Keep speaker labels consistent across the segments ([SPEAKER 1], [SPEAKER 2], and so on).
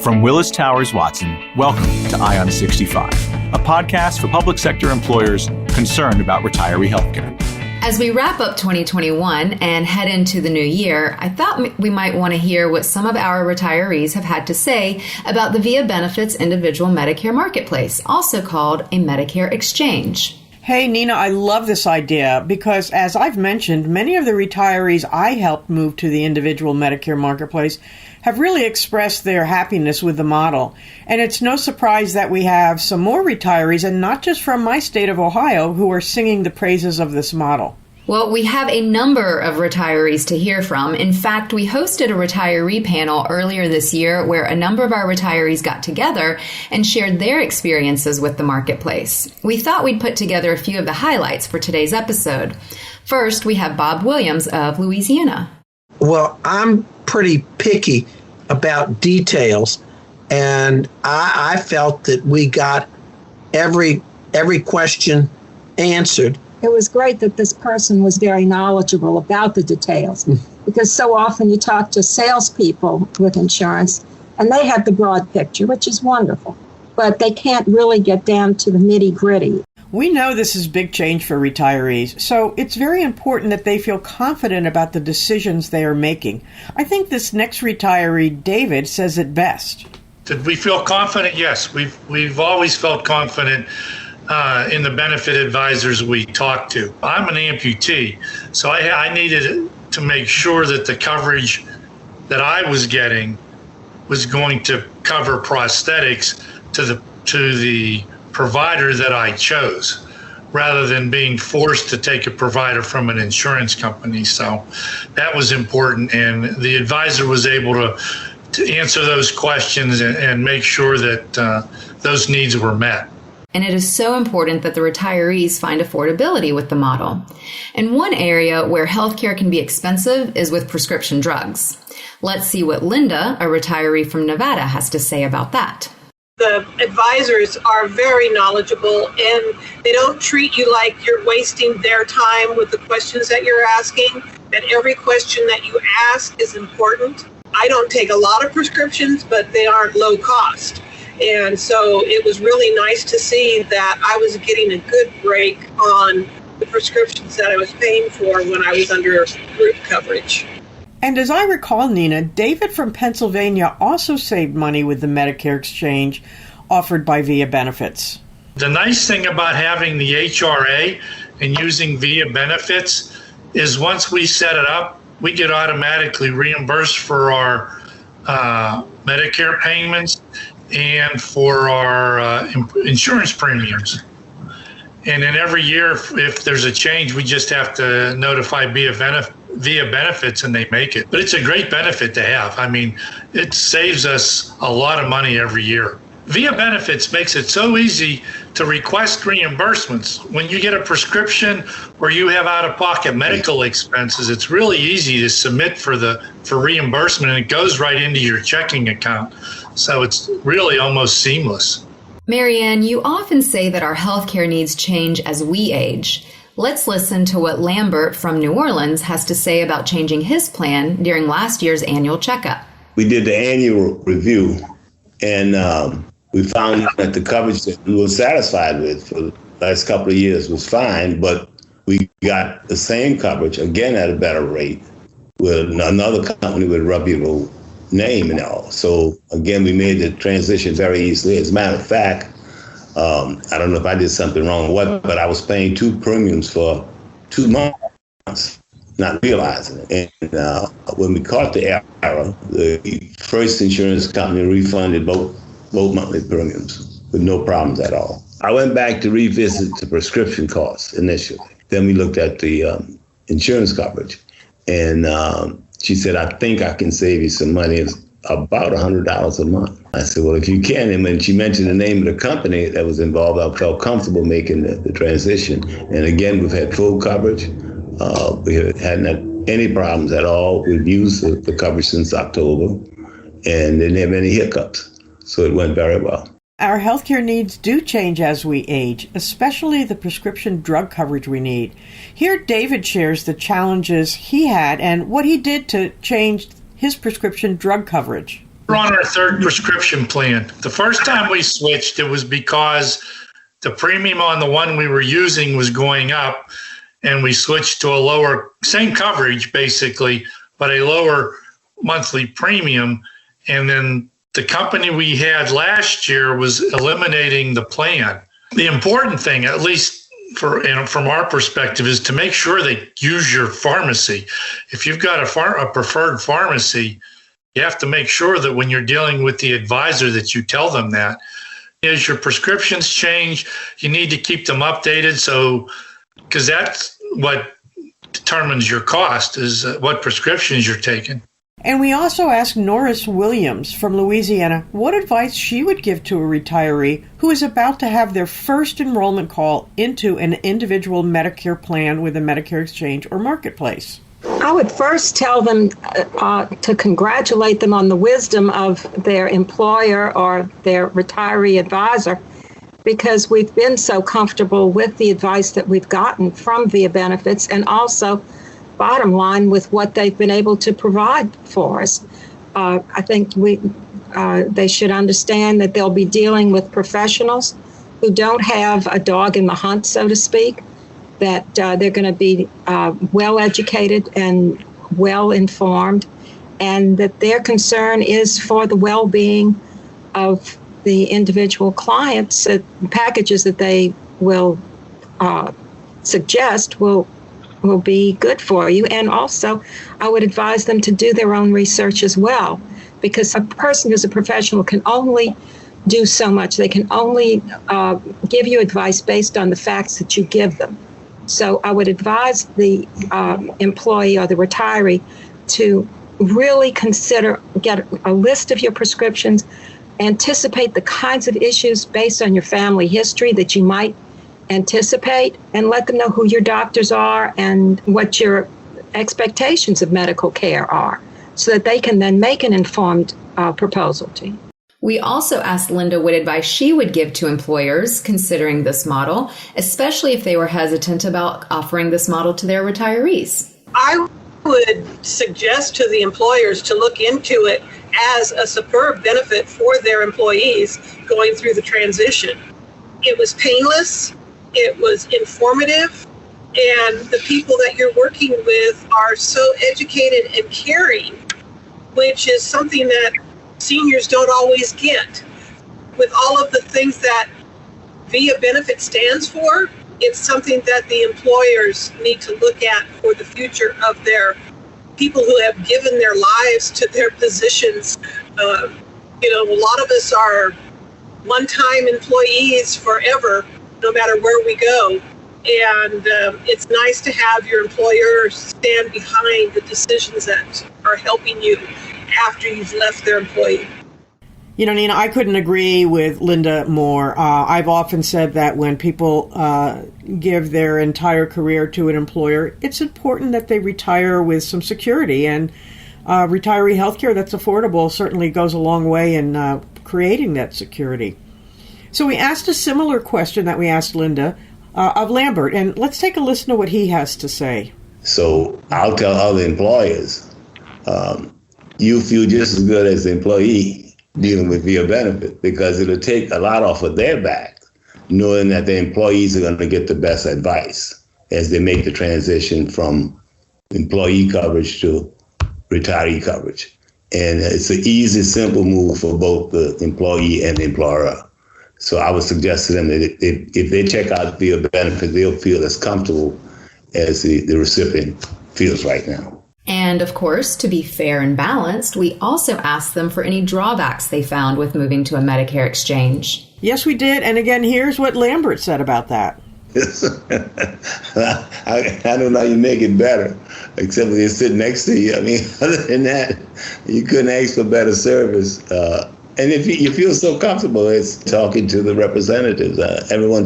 [SPEAKER 1] From Willis Towers Watson, welcome to Ion 65, a podcast for public sector employers concerned about retiree healthcare.
[SPEAKER 2] As we wrap up 2021 and head into the new year, I thought we might want to hear what some of our retirees have had to say about the viabenefits individual Medicare marketplace, also called a Medicare exchange.
[SPEAKER 3] Hey, Nina, I love this idea because, as I've mentioned, many of the retirees I helped move to the individual Medicare marketplace have really expressed their happiness with the model. And it's no surprise that we have some more retirees, and not just from my state of Ohio, who are singing the praises of this model.
[SPEAKER 2] Well, we have a number of retirees to hear from. In fact, we hosted a retiree panel earlier this year where a number of our retirees got together and shared their experiences with the marketplace. We thought we'd put together a few of the highlights for today's episode. First, we have Bob Williams of Louisiana.
[SPEAKER 4] Well, I'm pretty picky about details, and I felt that we got every question answered.
[SPEAKER 5] It was great that this person was very knowledgeable about the details, because so often you talk to salespeople with insurance, and they have the broad picture, which is wonderful, but they can't really get down to the nitty-gritty.
[SPEAKER 3] We know this is big change for retirees, so it's very important that they feel confident about the decisions they are making. I think this next retiree, David, says it best.
[SPEAKER 6] Did we feel confident? Yes, we've always felt confident in the benefit advisors we talked to. I'm an amputee, so I needed to make sure that the coverage that I was getting was going to cover prosthetics to the provider that I chose, rather than being forced to take a provider from an insurance company. So that was important, and the advisor was able to answer those questions and make sure that those needs were met.
[SPEAKER 2] And it is so important that the retirees find affordability with the model. And one area where healthcare can be expensive is with prescription drugs. Let's see what Linda, a retiree from Nevada, has to say about that.
[SPEAKER 7] The advisors are very knowledgeable, and they don't treat you like you're wasting their time with the questions that you're asking, that every question that you ask is important. I don't take a lot of prescriptions, but they aren't low cost. And so it was really nice to see that I was getting a good break on the prescriptions that I was paying for when I was under group coverage.
[SPEAKER 3] And as I recall, Nina, David from Pennsylvania also saved money with the Medicare exchange offered by viabenefits.
[SPEAKER 6] The nice thing about having the HRA and using viabenefits is once we set it up, we get automatically reimbursed for our Medicare payments and for our insurance premiums. And then every year, if there's a change, we just have to notify viabenefits, and they make it. But it's a great benefit to have. I mean, it saves us a lot of money every year. Viabenefits makes it so easy to request reimbursements. When you get a prescription or you have out-of-pocket medical expenses, it's really easy to submit for reimbursement, and it goes right into your checking account. So it's really almost seamless.
[SPEAKER 2] Marianne, you often say that our healthcare needs change as we age. Let's listen to what Lambert from New Orleans has to say about changing his plan during last year's annual checkup.
[SPEAKER 8] We did the annual review, and we found that the coverage that we were satisfied with for the last couple of years was fine, but we got the same coverage, again at a better rate, with another company with a reputable name and all. So again, we made the transition very easily. As a matter of fact, I don't know if I did something wrong or what, but I was paying 2 premiums for 2 months, not realizing it. And when we caught the error, the first insurance company refunded both monthly premiums with no problems at all. I went back to revisit the prescription costs initially. Then we looked at the insurance coverage, and she said, I think I can save you some money. It's about $100 a month. I said, well, if you can. And when she mentioned the name of the company that was involved, I felt comfortable making the transition. And again, we've had full coverage. We hadn't had any problems at all. We've used the coverage since October and didn't have any hiccups. So it went very well.
[SPEAKER 3] Our healthcare needs do change as we age, especially the prescription drug coverage we need. Here, David shares the challenges he had and what he did to change his prescription drug coverage.
[SPEAKER 6] We're on our third prescription plan. The first time we switched, it was because the premium on the one we were using was going up, and we switched to a lower, same coverage basically, but a lower monthly premium. And then the company we had last year was eliminating the plan. The important thing, at least from our perspective, is to make sure they use your pharmacy. If you've got a preferred pharmacy, you have to make sure that when you're dealing with the advisor that you tell them that. As your prescriptions change, you need to keep them updated. So, because that's what determines your cost, is what prescriptions you're taking.
[SPEAKER 3] And we also asked Norris Williams from Louisiana what advice she would give to a retiree who is about to have their first enrollment call into an individual Medicare plan with a Medicare exchange or marketplace.
[SPEAKER 5] I would first tell them to congratulate them on the wisdom of their employer or their retiree advisor, because we've been so comfortable with the advice that we've gotten from viabenefits, and also, bottom line, with what they've been able to provide for us. I think they should understand that they'll be dealing with professionals who don't have a dog in the hunt, so to speak, that they're going to be well educated and well informed, and that their concern is for the well-being of the individual clients. Packages that they will suggest will be good for you. And also, I would advise them to do their own research as well, because a person who's a professional can only do so much. They can only give you advice based on the facts that you give them. So I would advise the employee or the retiree to really get a list of your prescriptions, anticipate the kinds of issues based on your family history that you might anticipate, and let them know who your doctors are and what your expectations of medical care are, so that they can then make an informed proposal to you.
[SPEAKER 2] We also asked Linda what advice she would give to employers considering this model, especially if they were hesitant about offering this model to their retirees.
[SPEAKER 7] I would suggest to the employers to look into it as a superb benefit for their employees going through the transition. It was painless, it was informative, and the people that you're working with are so educated and caring, which is something that seniors don't always get. With all of the things that viabenefits stands for, it's something that the employers need to look at for the future of their people who have given their lives to their positions. A lot of us are one-time employees forever, no matter where we go. And it's nice to have your employer stand behind the decisions that are helping you after you've left their employee.
[SPEAKER 3] You know, Nina, I couldn't agree with Linda more. I've often said that when people give their entire career to an employer, it's important that they retire with some security. And retiree health care that's affordable certainly goes a long way in creating that security. So we asked a similar question that we asked Linda of Lambert, and let's take a listen to what he has to say.
[SPEAKER 8] So I'll tell other employers, you feel just as good as the employee dealing with viabenefit, because it'll take a lot off of their back, knowing that the employees are going to get the best advice as they make the transition from employee coverage to retiree coverage. And it's an easy, simple move for both the employee and the employer. So I would suggest to them that if they check out viabenefit, they'll feel as comfortable as the recipient feels right now.
[SPEAKER 2] And of course, to be fair and balanced, we also asked them for any drawbacks they found with moving to a Medicare exchange.
[SPEAKER 3] Yes, we did. And again, here's what Lambert said about that.
[SPEAKER 8] I don't know how you make it better, except when they sit next to you. I mean, other than that, you couldn't ask for better service. And if you feel so comfortable, it's talking to the representatives. Everyone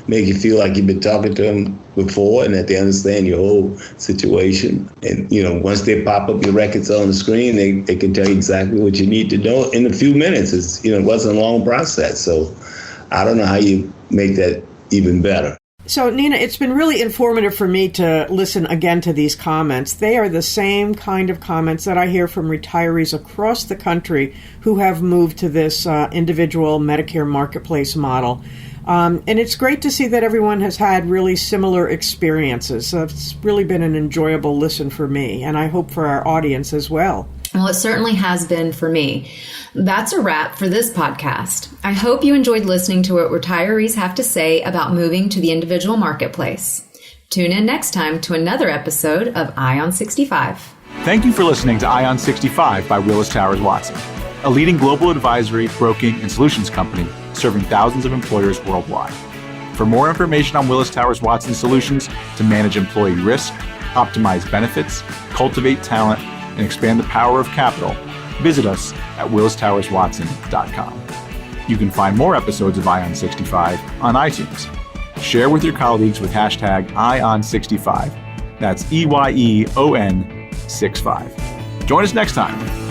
[SPEAKER 8] make you feel like you've been talking to them before, and that they understand your whole situation. And once they pop up your records on the screen, they can tell you exactly what you need to know in a few minutes. It wasn't a long process. So I don't know how you make that even better.
[SPEAKER 3] So, Nina, it's been really informative for me to listen again to these comments. They are the same kind of comments that I hear from retirees across the country who have moved to this individual Medicare marketplace model. And it's great to see that everyone has had really similar experiences. So it's really been an enjoyable listen for me, and I hope for our audience as well.
[SPEAKER 2] Well, it certainly has been for me. That's a wrap for this podcast. I hope you enjoyed listening to what retirees have to say about moving to the individual marketplace. Tune in next time to another episode of Ion 65.
[SPEAKER 1] Thank you for listening to Ion 65 by Willis Towers Watson, a leading global advisory, broking, and solutions company serving thousands of employers worldwide. For more information on Willis Towers Watson solutions to manage employee risk, optimize benefits, cultivate talent, and expand the power of capital, visit us at willistowerswatson.com. You can find more episodes of Ion 65 on iTunes. Share with your colleagues with hashtag Ion65. That's EYEON 65. Join us next time